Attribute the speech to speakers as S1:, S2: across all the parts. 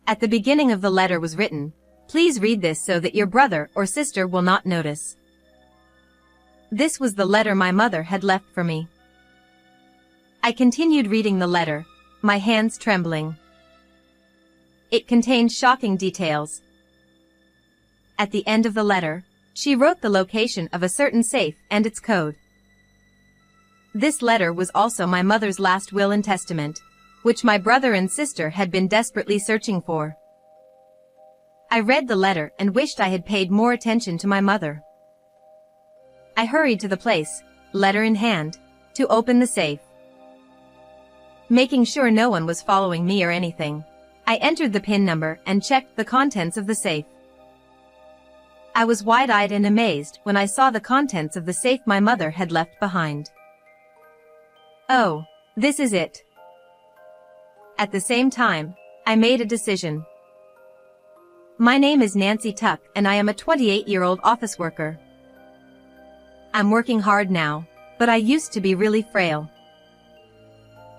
S1: At the beginning of the letter was written, "Please read this so that your brother or sister will not notice." This was the letter my mother had left for me. I continued reading the letter, my hands trembling. It contained shocking details. At the end of the letter, she wrote the location of a certain safe and its code. This letter was also my mother's last will and testament, which my brother and sister had been desperately searching for. I read the letter and wished I had paid more attention to my mother. I hurried to the place, letter in hand, to open the safe. Making sure no one was following me or anything, I entered the PIN number and checked the contents of the safe. I was wide-eyed and amazed when I saw the contents of the safe my mother had left behind. Oh, this is it. At the same time, I made a decision. My name is Nancy Tuck and I am a 28-year-old office worker. I'm working hard now, but I used to be really frail.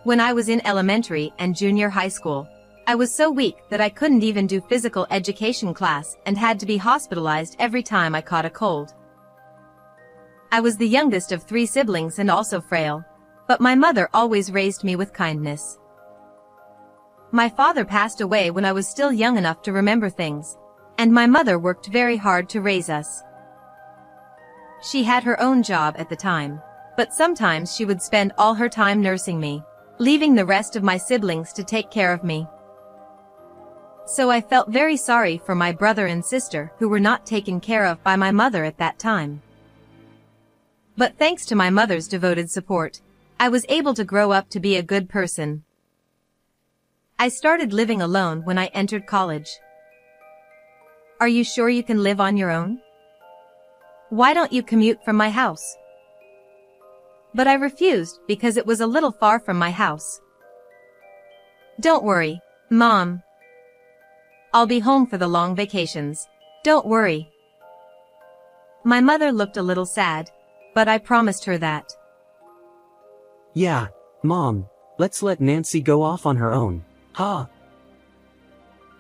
S1: When I was in elementary and junior high school, I was so weak that I couldn't even do physical education class and had to be hospitalized every time I caught a cold. I was the youngest of 3 siblings and also frail, but my mother always raised me with kindness. My father passed away when I was still young enough to remember things, and my mother worked very hard to raise us. She had her own job at the time, but sometimes she would spend all her time nursing me, leaving the rest of my siblings to take care of me. So I felt very sorry for my brother and sister who were not taken care of by my mother at that time. But thanks to my mother's devoted support, I was able to grow up to be a good person. I started living alone when I entered college. Are you sure you can live on your own? Why don't you commute from my house? But I refused because it was a little far from my house. Don't worry, Mom. I'll be home for the long vacations. Don't worry. My mother looked a little sad, but I promised her that.
S2: Yeah, Mom, let's let Nancy go off on her own, huh?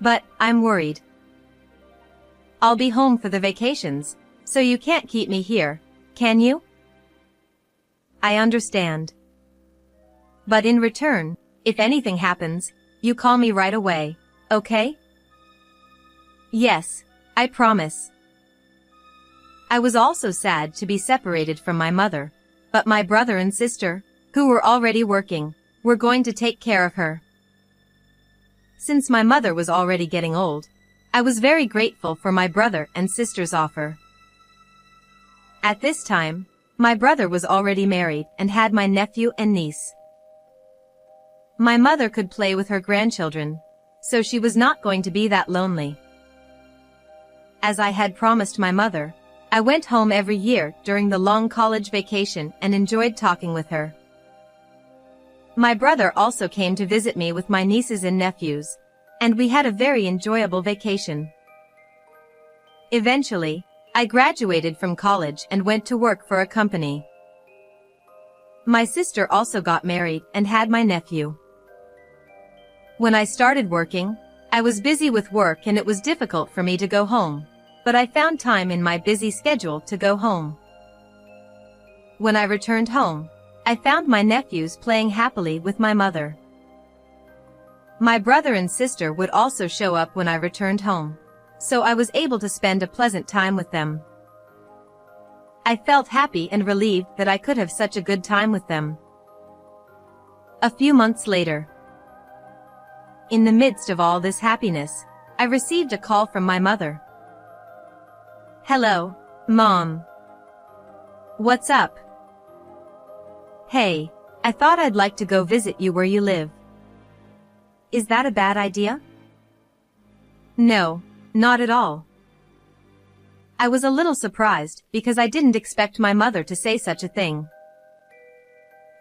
S1: But I'm worried. I'll be home for the vacations, so you can't keep me here, can you? I understand. But in return, if anything happens, you call me right away, okay? Yes, I promise. I was also sad to be separated from my mother, but my brother and sister, who were already working, were going to take care of her. Since my mother was already getting old, I was very grateful for my brother and sister's offer. At this time, my brother was already married and had my nephew and niece. My mother could play with her grandchildren, so she was not going to be that lonely. As I had promised my mother, I went home every year during the long college vacation and enjoyed talking with her. My brother also came to visit me with my nieces and nephews, and we had a very enjoyable vacation. Eventually, I graduated from college and went to work for a company. My sister also got married and had my nephew. When I started working, I was busy with work and it was difficult for me to go home, but I found time in my busy schedule to go home. When I returned home, I found my nephews playing happily with my mother. My brother and sister would also show up when I returned home, so I was able to spend a pleasant time with them. I felt happy and relieved that I could have such a good time with them. A few months later, in the midst of all this happiness, I received a call from my mother. Hello, Mom. What's up? Hey, I thought I'd like to go visit you where you live. Is that a bad idea? No, not at all. I was a little surprised because I didn't expect my mother to say such a thing.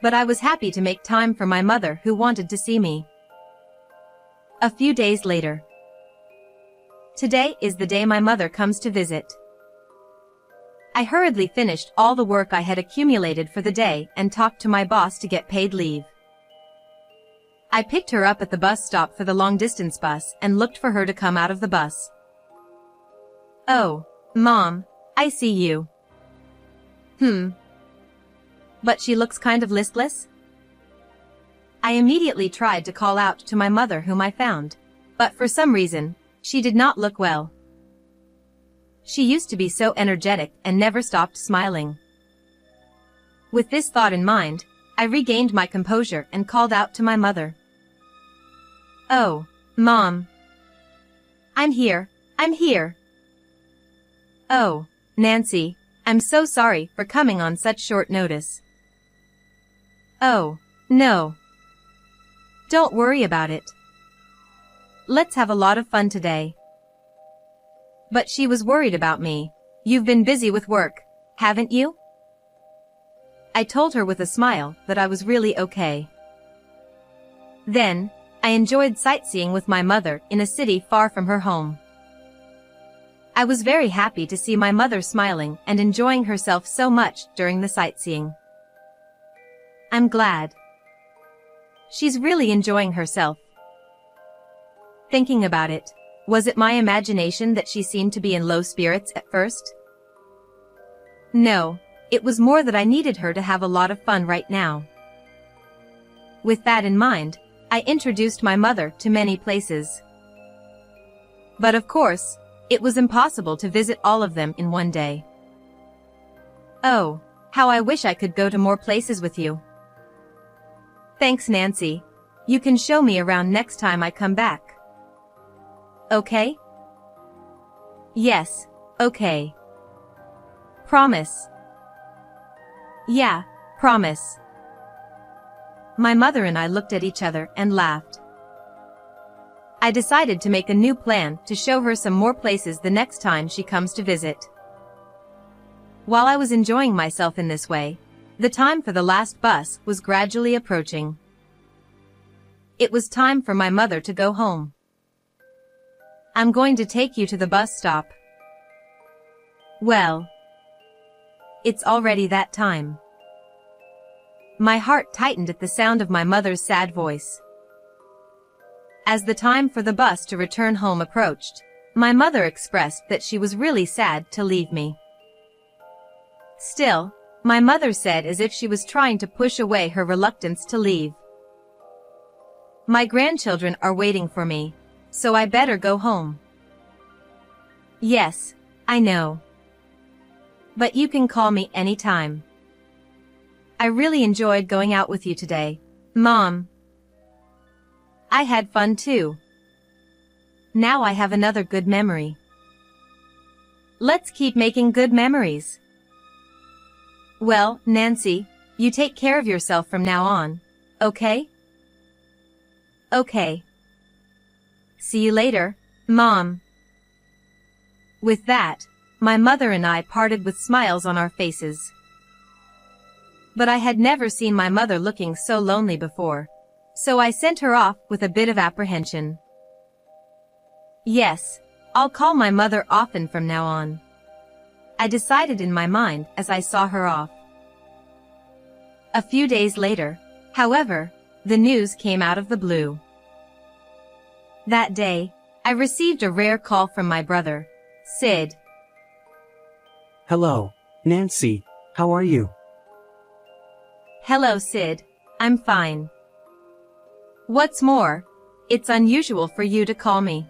S1: But I was happy to make time for my mother who wanted to see me. A few days later. Today is the day my mother comes to visit. I hurriedly finished all the work I had accumulated for the day and talked to my boss to get paid leave. I picked her up at the bus stop for the long-distance bus and looked for her to come out of the bus. "Oh, Mom, I see you." But she looks kind of listless? I immediately tried to call out to my mother, whom I found, but for some reason, she did not look well. She used to be so energetic and never stopped smiling. With this thought in mind, I regained my composure and called out to my mother. "Oh, Mom. I'm here, I'm here." "Oh, Nancy, I'm so sorry for coming on such short notice." "Oh, no. Don't worry about it. Let's have a lot of fun today." But she was worried about me. "You've been busy with work, haven't you?" I told her with a smile that I was really okay. Then, I enjoyed sightseeing with my mother in a city far from her home. I was very happy to see my mother smiling and enjoying herself so much during the sightseeing. I'm glad. She's really enjoying herself. Thinking about it, was it my imagination that she seemed to be in low spirits at first? No, it was more that I needed her to have a lot of fun right now. With that in mind, I introduced my mother to many places. But of course, it was impossible to visit all of them in one day. Oh, how I wish I could go to more places with you. Thanks, Nancy. You can show me around next time I come back. Okay? Yes, okay. Promise. Yeah, promise. My mother and I looked at each other and laughed. I decided to make a new plan to show her some more places the next time she comes to visit. While I was enjoying myself in this way, the time for the last bus was gradually approaching. It was time for my mother to go home. "I'm going to take you to the bus stop." Well, it's already that time. My heart tightened at the sound of my mother's sad voice. As the time for the bus to return home approached, my mother expressed that she was really sad to leave me. Still, my mother said as if she was trying to push away her reluctance to leave. "My grandchildren are waiting for me, so I better go home." "Yes, I know. But you can call me anytime. I really enjoyed going out with you today, Mom." "I had fun too. Now I have another good memory." Let's keep making good memories. Well, Nancy, you take care of yourself from now on, okay? Okay. See you later, Mom. With that, my mother and I parted with smiles on our faces. But I had never seen my mother looking so lonely before, so I sent her off with a bit of apprehension. Yes, I'll call my mother often from now on, I decided in my mind as I saw her off. A few days later, however, the news came out of the blue. That day, I received a rare call from my brother, Sid.
S2: "Hello, Nancy, how are you?"
S1: "Hello, Sid, I'm fine. What's more, it's unusual for you to call me.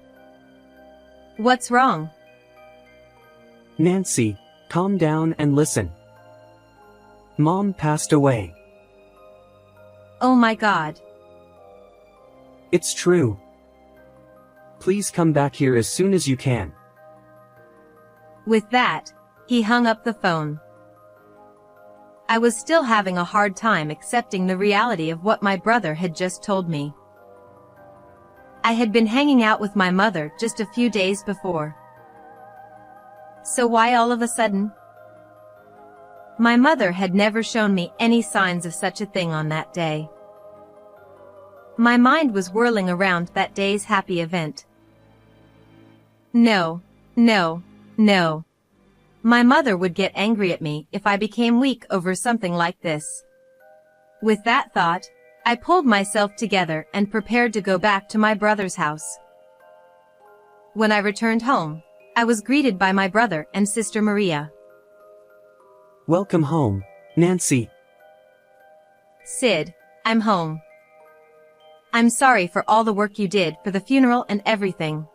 S1: What's wrong?"
S2: "Nancy, calm down and listen. Mom passed away."
S1: "Oh my God."
S2: "It's true. Please come back here as soon as you can."
S1: With that, he hung up the phone. I was still having a hard time accepting the reality of what my brother had just told me. I had been hanging out with my mother just a few days before. So why all of a sudden? My mother had never shown me any signs of such a thing on that day. My mind was whirling around that day's happy event. No, no, no. My mother would get angry at me if I became weak over something like this. With that thought, I pulled myself together and prepared to go back to my brother's house. When I returned home, I was greeted by my brother and sister Maria.
S2: Welcome home, Nancy.
S1: Sid, I'm home. I'm sorry for all the work you did for the funeral and everything.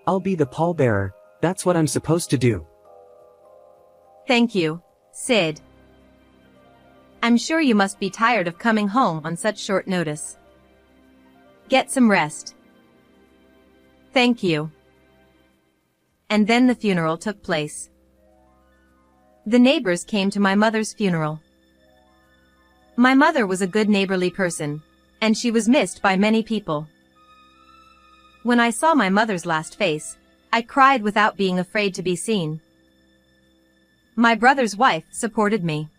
S2: I'll be the pallbearer, that's what I'm supposed to do.
S1: Thank you, Sid. I'm sure you must be tired of coming home on such short notice. Get some rest. Thank you. And then the funeral took place. The neighbors came to my mother's funeral. My mother was a good neighborly person, and she was missed by many people. When I saw my mother's last face, I cried without being afraid to be seen. My brother's wife supported me.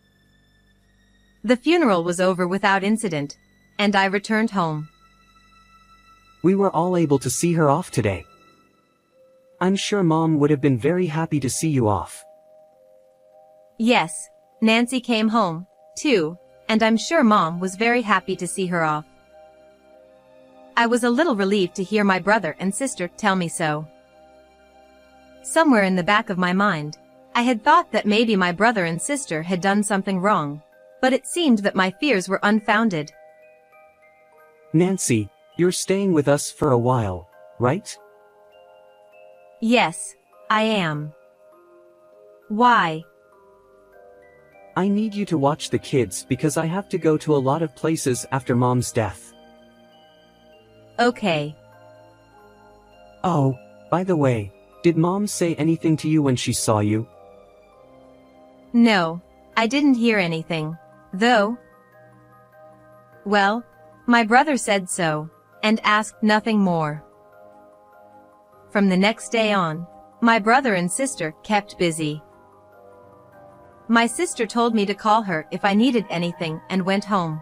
S1: The funeral was over without incident, and I returned home.
S2: We were all able to see her off today. I'm sure Mom would have been very happy to see you off.
S1: Yes, Nancy came home, too, and I'm sure Mom was very happy to see her off. I was a little relieved to hear my brother and sister tell me so. Somewhere in the back of my mind, I had thought that maybe my brother and sister had done something wrong, but it seemed that my fears were unfounded.
S2: Nancy, you're staying with us for a while, right?
S1: Yes, I am. Why?
S2: I need you to watch the kids because I have to go to a lot of places after Mom's death.
S1: Okay.
S2: Oh, by the way, did Mom say anything to you when she saw you?
S1: No, I didn't hear anything, though. Well, my brother said so, and asked nothing more. From the next day on, my brother and sister kept busy. My sister told me to call her if I needed anything and went home.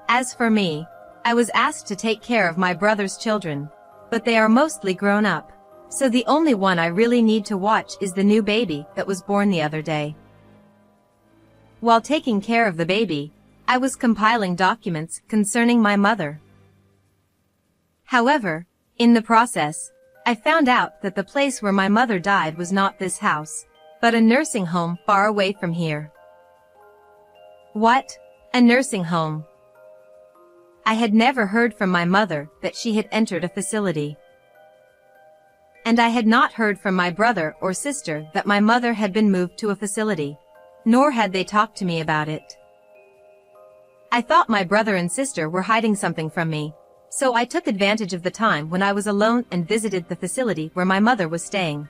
S1: As for me, I was asked to take care of my brother's children, but they are mostly grown up, so the only one I really need to watch is the new baby that was born the other day. While taking care of the baby, I was compiling documents concerning my mother. However, in the process, I found out that the place where my mother died was not this house, but a nursing home far away from here. What? A nursing home? I had never heard from my mother that she had entered a facility. And I had not heard from my brother or sister that my mother had been moved to a facility, nor had they talked to me about it. I thought my brother and sister were hiding something from me, so I took advantage of the time when I was alone and visited the facility where my mother was staying.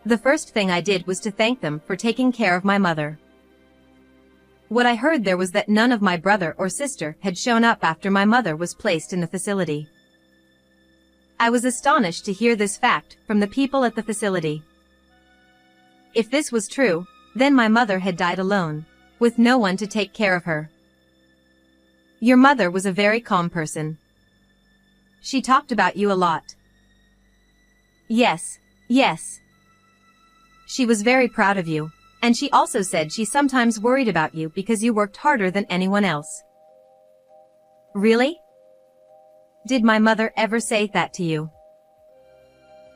S1: The first thing I did was to thank them for taking care of my mother. What I heard there was that none of my brother or sister had shown up after my mother was placed in the facility. I was astonished to hear this fact from the people at the facility. If this was true, then my mother had died alone, with no one to take care of her. Your mother was a very calm person. She talked about you a lot. Yes, yes. She was very proud of you, and she also said she sometimes worried about you because you worked harder than anyone else. Really? Did my mother ever say that to you?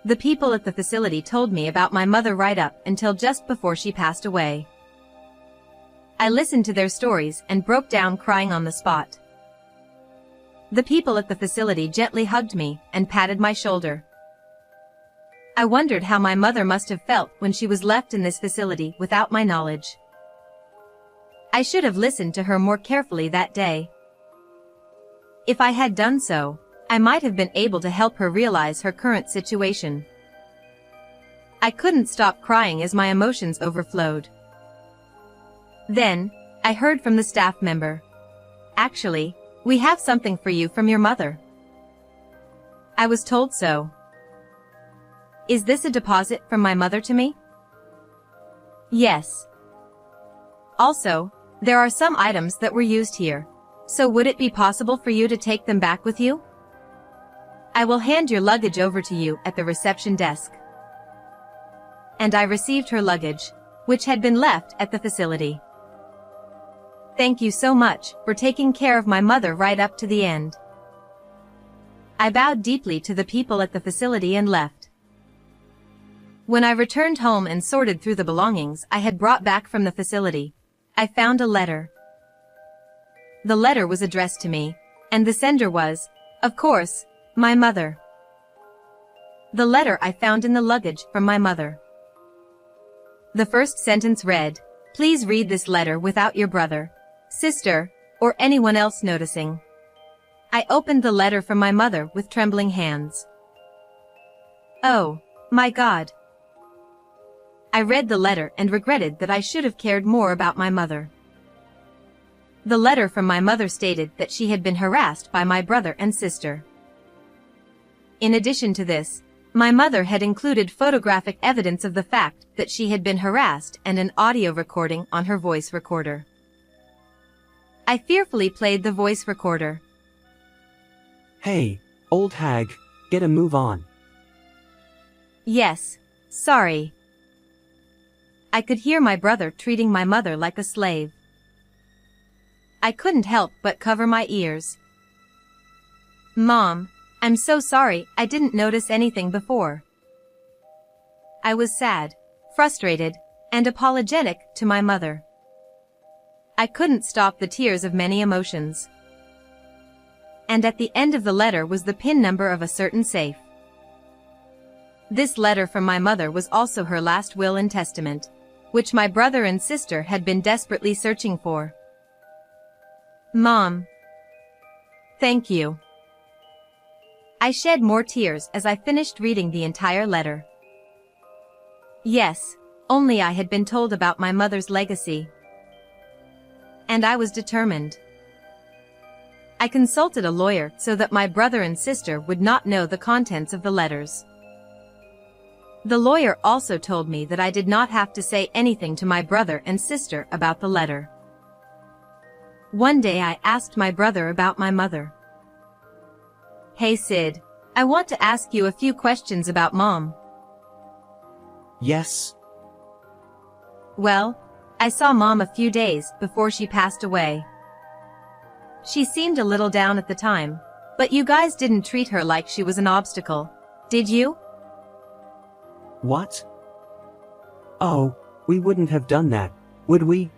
S1: The people at the facility told me about my mother right up until just before she passed away. I listened to their stories and broke down crying on the spot. The people at the facility gently hugged me and patted my shoulder. I wondered how my mother must have felt when she was left in this facility without my knowledge. I should have listened to her more carefully that day. If I had done so, I might have been able to help her realize her current situation. I couldn't stop crying as my emotions overflowed. Then, I heard from the staff member. Actually, we have something for you from your mother. I was told so. Is this a deposit from my mother to me? Yes. Also, there are some items that were used here, so would it be possible for you to take them back with you? I will hand your luggage over to you at the reception desk. And I received her luggage, which had been left at the facility. Thank you so much for taking care of my mother right up to the end. I bowed deeply to the people at the facility and left. When I returned home and sorted through the belongings I had brought back from the facility, I found a letter. The letter was addressed to me, and the sender was, of course, my mother. The letter I found in the luggage from my mother. The first sentence read, "Please read this letter without your brother, sister, or anyone else noticing." I opened the letter from my mother with trembling hands. Oh, my God. I read the letter and regretted that I should have cared more about my mother. The letter from my mother stated that she had been harassed by my brother and sister. In addition to this, my mother had included photographic evidence of the fact that she had been harassed and an audio recording on her voice recorder. I fearfully played the voice recorder.
S2: Hey, old hag, get a move on.
S1: Yes, sorry. I could hear my brother treating my mother like a slave. I couldn't help but cover my ears. Mom, I'm so sorry, I didn't notice anything before. I was sad, frustrated, and apologetic to my mother. I couldn't stop the tears of many emotions. And at the end of the letter was the PIN number of a certain safe. This letter from my mother was also her last will and testament, which my brother and sister had been desperately searching for. Mom. Thank you. I shed more tears as I finished reading the entire letter. Yes, only I had been told about my mother's legacy. And I was determined. I consulted a lawyer so that my brother and sister would not know the contents of the letters. The lawyer also told me that I did not have to say anything to my brother and sister about the letter. One day I asked my brother about my mother. Hey Sid, I want to ask you a few questions about Mom.
S2: Yes.
S1: Well, I saw Mom a few days before she passed away. She seemed a little down at the time, but you guys didn't treat her like she was an obstacle, did you?
S2: What? Oh, we wouldn't have done that, would we?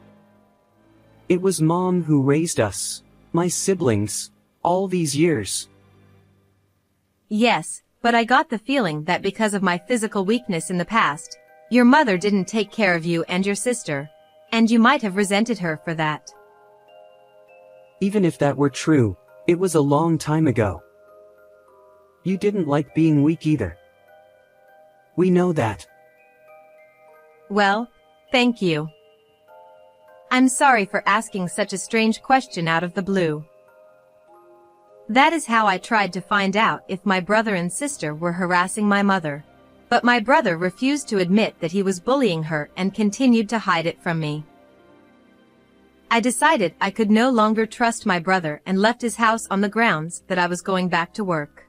S2: It was Mom who raised us, my siblings, all these years.
S1: Yes, but I got the feeling that because of my physical weakness in the past, your mother didn't take care of you and your sister, and you might have resented her for that.
S2: Even if that were true, it was a long time ago. You didn't like being weak either. We know that.
S1: Well, thank you. I'm sorry for asking such a strange question out of the blue. That is how I tried to find out if my brother and sister were harassing my mother, but my brother refused to admit that he was bullying her and continued to hide it from me. I decided I could no longer trust my brother and left his house on the grounds that I was going back to work.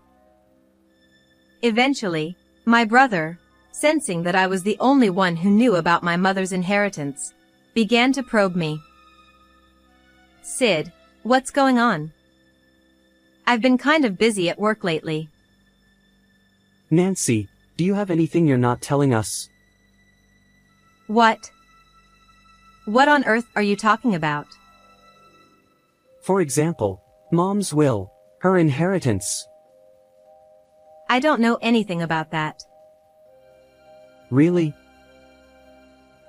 S1: Eventually, my brother, sensing that I was the only one who knew about my mother's inheritance, began to probe me. Sid, what's going on? I've been kind of busy at work lately.
S2: Nancy, do you have anything you're not telling us?
S1: What? What on earth are you talking about?
S2: For example, Mom's will, her inheritance.
S1: I don't know anything about that.
S2: Really?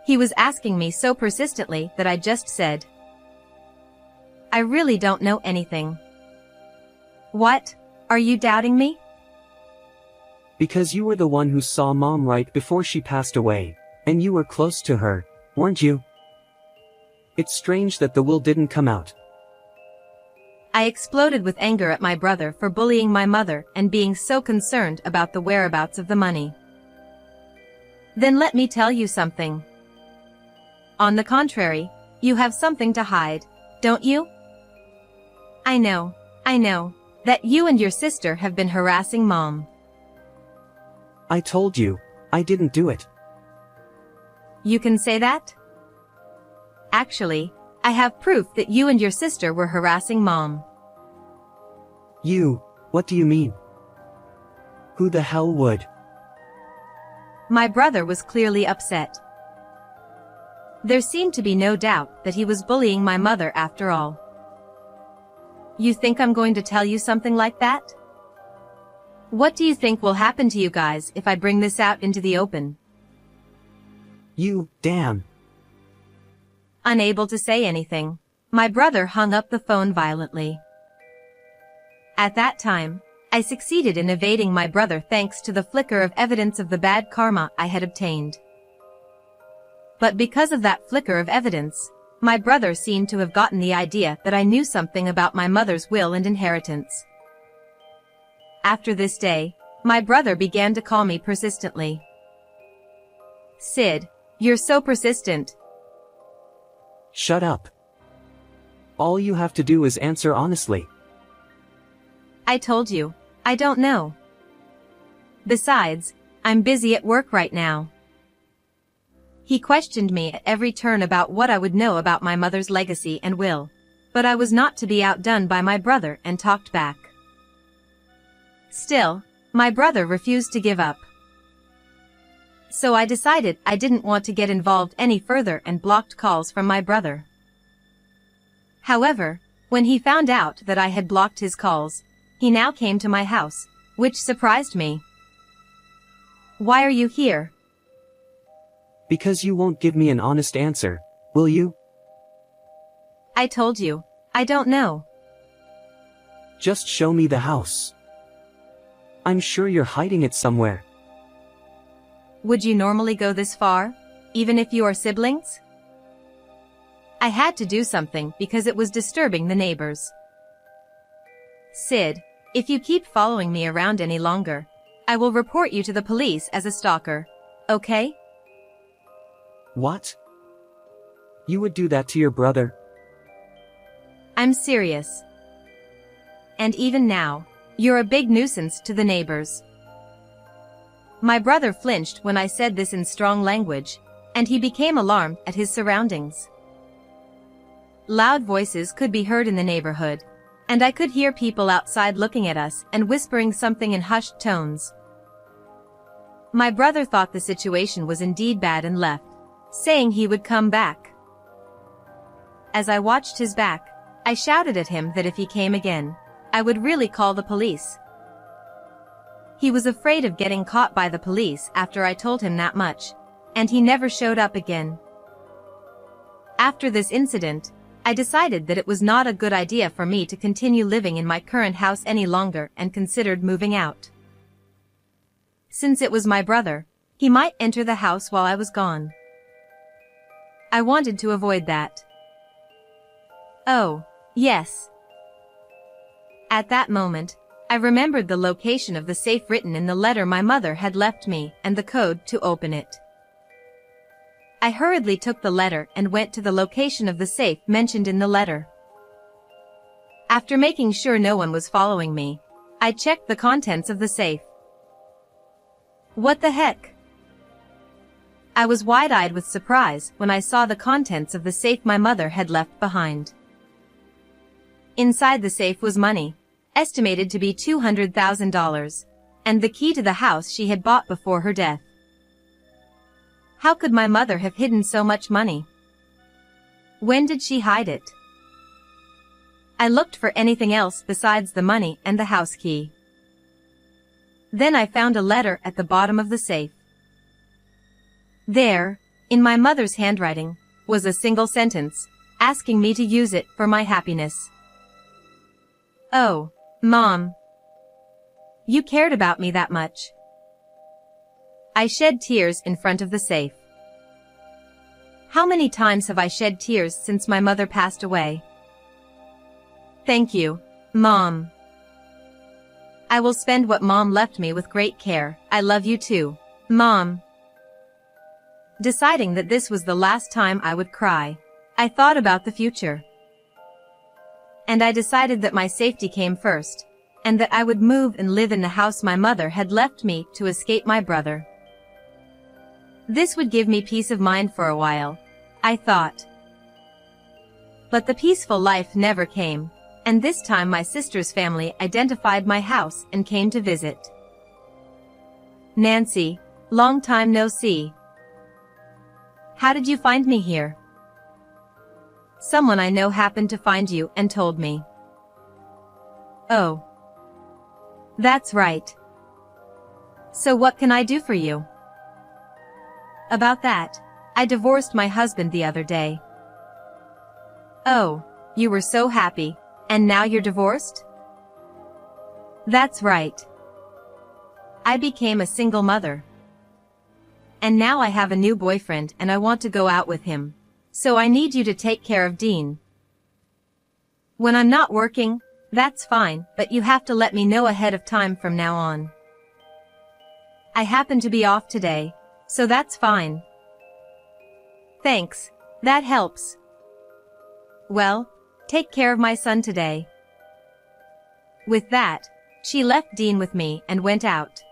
S1: He was asking me so persistently that I just said, I really don't know anything. What? Are you doubting me?
S2: Because you were the one who saw Mom right before she passed away, and you were close to her, weren't you? It's strange that the will didn't come out.
S1: I exploded with anger at my brother for bullying my mother and being so concerned about the whereabouts of the money. Then let me tell you something. On the contrary, you have something to hide, don't you? I know, that you and your sister have been harassing Mom.
S2: I told you, I didn't do it.
S1: You can say that? Actually, I have proof that you and your sister were harassing Mom.
S2: You, what do you mean? Who the hell would?
S1: My brother was clearly upset. There seemed to be no doubt that he was bullying my mother after all. You think I'm going to tell you something like that? What do you think will happen to you guys if I bring this out into the open?
S2: You, damn.
S1: Unable to say anything, my brother hung up the phone violently. At that time, I succeeded in evading my brother thanks to the flicker of evidence of the bad karma I had obtained. But because of that flicker of evidence, my brother seemed to have gotten the idea that I knew something about my mother's will and inheritance. After this day, my brother began to call me persistently. Sid, you're so persistent.
S2: Shut up. All you have to do is answer honestly.
S1: I told you, I don't know. Besides, I'm busy at work right now. He questioned me at every turn about what I would know about my mother's legacy and will, but I was not to be outdone by my brother and talked back. Still, my brother refused to give up. So I decided I didn't want to get involved any further and blocked calls from my brother. However, when he found out that I had blocked his calls, he now came to my house, which surprised me. Why are you here?
S2: Because you won't give me an honest answer, will you?
S1: I told you, I don't know.
S2: Just show me the house. I'm sure you're hiding it somewhere.
S1: Would you normally go this far, even if you are siblings? I had to do something because it was disturbing the neighbors. Sid, if you keep following me around any longer, I will report you to the police as a stalker, okay?
S2: What? You would do that to your brother?
S1: I'm serious. And even now, you're a big nuisance to the neighbors. My brother flinched when I said this in strong language, and he became alarmed at his surroundings. Loud voices could be heard in the neighborhood, and I could hear people outside looking at us and whispering something in hushed tones. My brother thought the situation was indeed bad and left, saying he would come back. As I watched his back, I shouted at him that if he came again, I would really call the police. He was afraid of getting caught by the police after I told him that much, and he never showed up again. After this incident, I decided that it was not a good idea for me to continue living in my current house any longer and considered moving out. Since it was my brother, he might enter the house while I was gone. I wanted to avoid that. Oh, yes. At that moment, I remembered the location of the safe written in the letter my mother had left me and the code to open it. I hurriedly took the letter and went to the location of the safe mentioned in the letter. After making sure no one was following me, I checked the contents of the safe. What the heck? I was wide-eyed with surprise when I saw the contents of the safe my mother had left behind. Inside the safe was money, estimated to be $200,000, and the key to the house she had bought before her death. How could my mother have hidden so much money? When did she hide it? I looked for anything else besides the money and the house key. Then I found a letter at the bottom of the safe. There, in my mother's handwriting, was a single sentence, asking me to use it for my happiness. Oh, Mom. You cared about me that much. I shed tears in front of the safe. How many times have I shed tears since my mother passed away? Thank you, Mom. I will spend what Mom left me with great care. I love you too, Mom. Deciding that this was the last time I would cry, I thought about the future. And I decided that my safety came first, and that I would move and live in the house my mother had left me to escape my brother. This would give me peace of mind for a while, I thought. But the peaceful life never came, and this time my sister's family identified my house and came to visit. Nancy, long time no see. How did you find me here? Someone I know happened to find you and told me. Oh. That's right. So what can I do for you? About that, I divorced my husband the other day. Oh, you were so happy, and now you're divorced? That's right. I became a single mother. And now I have a new boyfriend and I want to go out with him. So I need you to take care of Dean. When I'm not working, that's fine, but you have to let me know ahead of time from now on. I happen to be off today, so that's fine. Thanks, that helps. Well, take care of my son today. With that, she left Dean with me and went out.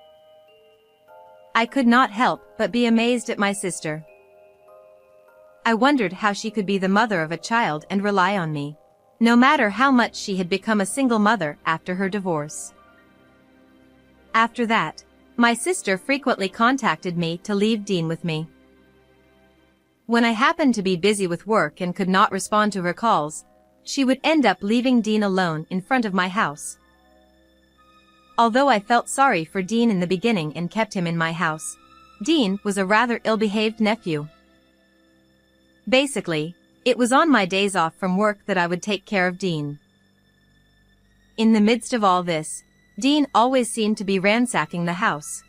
S1: I could not help but be amazed at my sister. I wondered how she could be the mother of a child and rely on me, no matter how much she had become a single mother after her divorce. After that, my sister frequently contacted me to leave Dean with me. When I happened to be busy with work and could not respond to her calls, she would end up leaving Dean alone in front of my house. Although I felt sorry for Dean in the beginning and kept him in my house, Dean was a rather ill-behaved nephew. Basically, it was on my days off from work that I would take care of Dean. In the midst of all this, Dean always seemed to be ransacking the house.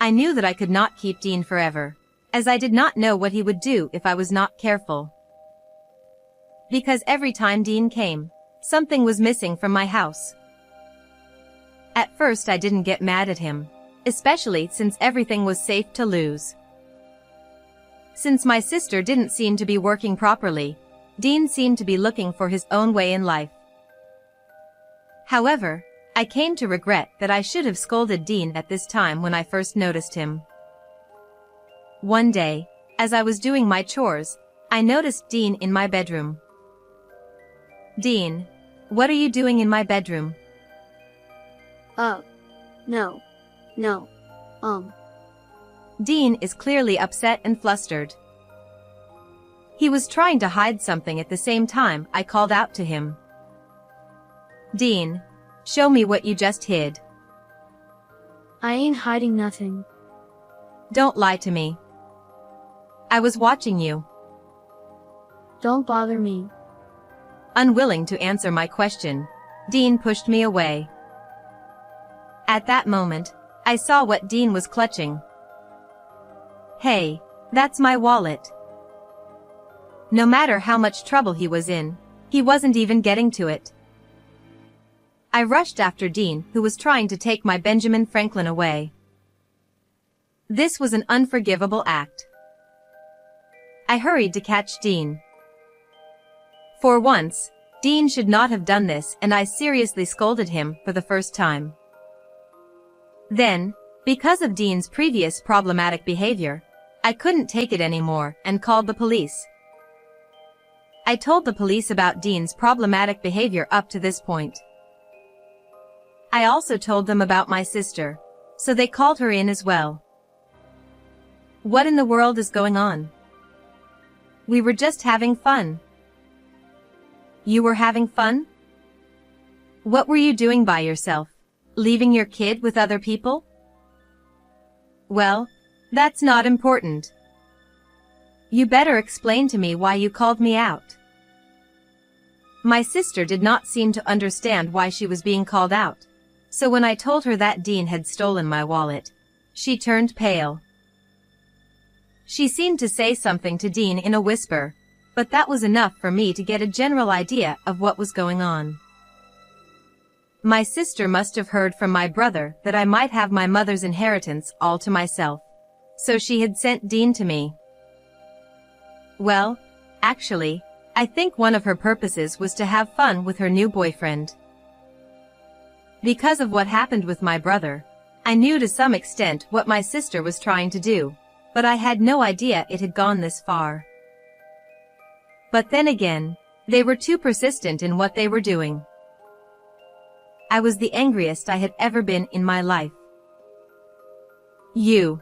S1: I knew that I could not keep Dean forever, as I did not know what he would do if I was not careful. Because every time Dean came, something was missing from my house. At first I didn't get mad at him, especially since everything was safe to lose. Since my sister didn't seem to be working properly, Dean seemed to be looking for his own way in life. However, I came to regret that I should have scolded Dean at this time when I first noticed him. One day, as I was doing my chores, I noticed Dean in my bedroom. Dean, what are you doing in my bedroom?
S3: Oh. No.
S1: Dean is clearly upset and flustered. He was trying to hide something at the same time I called out to him. Dean, show me what you just hid.
S3: I ain't hiding nothing.
S1: Don't lie to me. I was watching you.
S3: Don't bother me.
S1: Unwilling to answer my question, Dean pushed me away. At that moment, I saw what Dean was clutching. Hey, that's my wallet. No matter how much trouble he was in, he wasn't even getting to it. I rushed after Dean, who was trying to take my Benjamin Franklin away. This was an unforgivable act. I hurried to catch Dean. For once, Dean should not have done this, and I seriously scolded him for the first time. Then, because of Dean's previous problematic behavior, I couldn't take it anymore and called the police. I told the police about Dean's problematic behavior up to this point. I also told them about my sister, so they called her in as well. What in the world is going on? We were just having fun. You were having fun? What were you doing by yourself? Leaving your kid with other people? Well, that's not important. You better explain to me why you called me out. My sister did not seem to understand why she was being called out, so when I told her that Dean had stolen my wallet, she turned pale. She seemed to say something to Dean in a whisper, but that was enough for me to get a general idea of what was going on. My sister must have heard from my brother that I might have my mother's inheritance all to myself, so she had sent Dean to me. Well, actually, I think one of her purposes was to have fun with her new boyfriend. Because of what happened with my brother, I knew to some extent what my sister was trying to do, but I had no idea it had gone this far. But then again, they were too persistent in what they were doing. I was the angriest I had ever been in my life. You.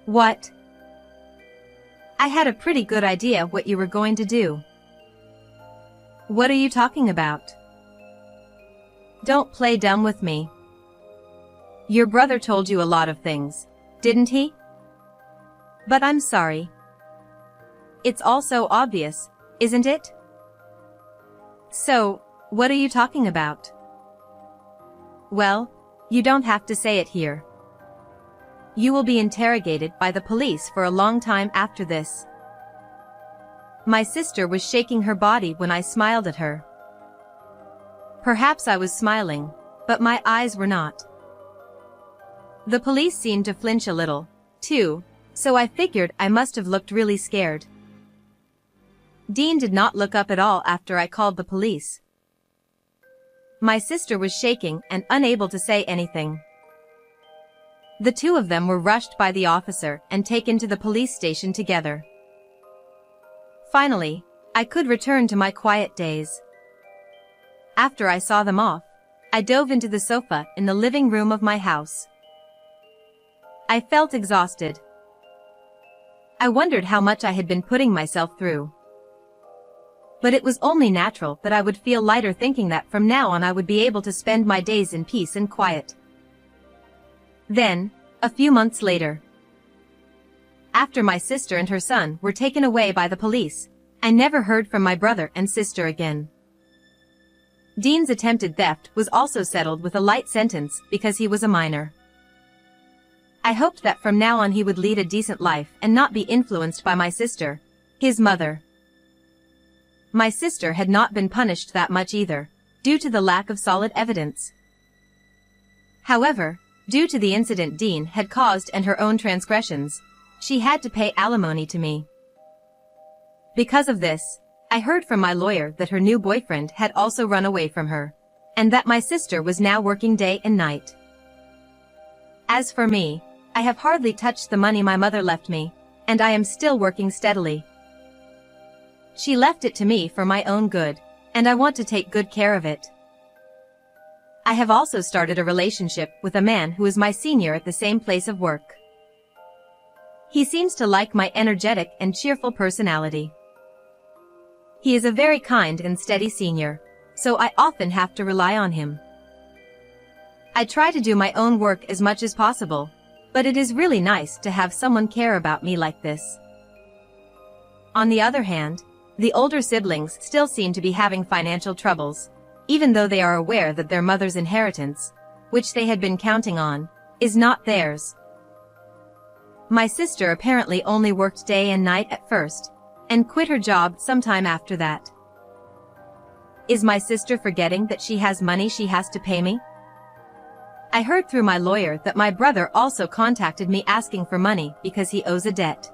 S1: What? I had a pretty good idea what you were going to do. What are you talking about? Don't play dumb with me. Your brother told you a lot of things, didn't he? But I'm sorry. It's all so obvious, isn't it? So, what are you talking about? Well, you don't have to say it here. You will be interrogated by the police for a long time after this. My sister was shaking her body when I smiled at her. Perhaps I was smiling, but my eyes were not. The police seemed to flinch a little, too, so I figured I must have looked really scared. Dean did not look up at all after I called the police. My sister was shaking and unable to say anything. The two of them were rushed by the officer and taken to the police station together. Finally, I could return to my quiet days. After I saw them off, I dove into the sofa in the living room of my house. I felt exhausted. I wondered how much I had been putting myself through. But it was only natural that I would feel lighter thinking that from now on I would be able to spend my days in peace and quiet. Then, a few months later, after my sister and her son were taken away by the police, I never heard from my brother and sister again. Dean's attempted theft was also settled with a light sentence because he was a minor. I hoped that from now on he would lead a decent life and not be influenced by my sister, his mother. My sister had not been punished that much either, due to the lack of solid evidence. However, due to the incident Dean had caused and her own transgressions, she had to pay alimony to me. Because of this, I heard from my lawyer that her new boyfriend had also run away from her, and that my sister was now working day and night. As for me, I have hardly touched the money my mother left me, and I am still working steadily. She left it to me for my own good, and I want to take good care of it. I have also started a relationship with a man who is my senior at the same place of work. He seems to like my energetic and cheerful personality. He is a very kind and steady senior, so I often have to rely on him. I try to do my own work as much as possible, but it is really nice to have someone care about me like this. On the other hand, the older siblings still seem to be having financial troubles, even though they are aware that their mother's inheritance, which they had been counting on, is not theirs. My sister apparently only worked day and night at first, and quit her job sometime after that. Is my sister forgetting that she has money she has to pay me? I heard through my lawyer that my brother also contacted me asking for money because he owes a debt.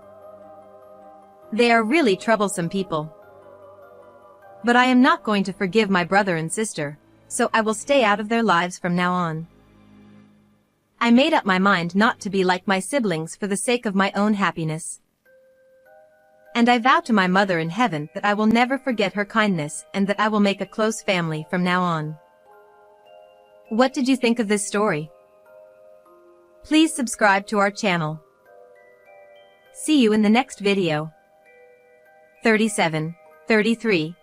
S1: They are really troublesome people. But I am not going to forgive my brother and sister, so I will stay out of their lives from now on. I made up my mind not to be like my siblings for the sake of my own happiness. And I vow to my mother in heaven that I will never forget her kindness and that I will make a close family from now on. What did you think of this story? Please subscribe to our channel. See you in the next video. 37, 33.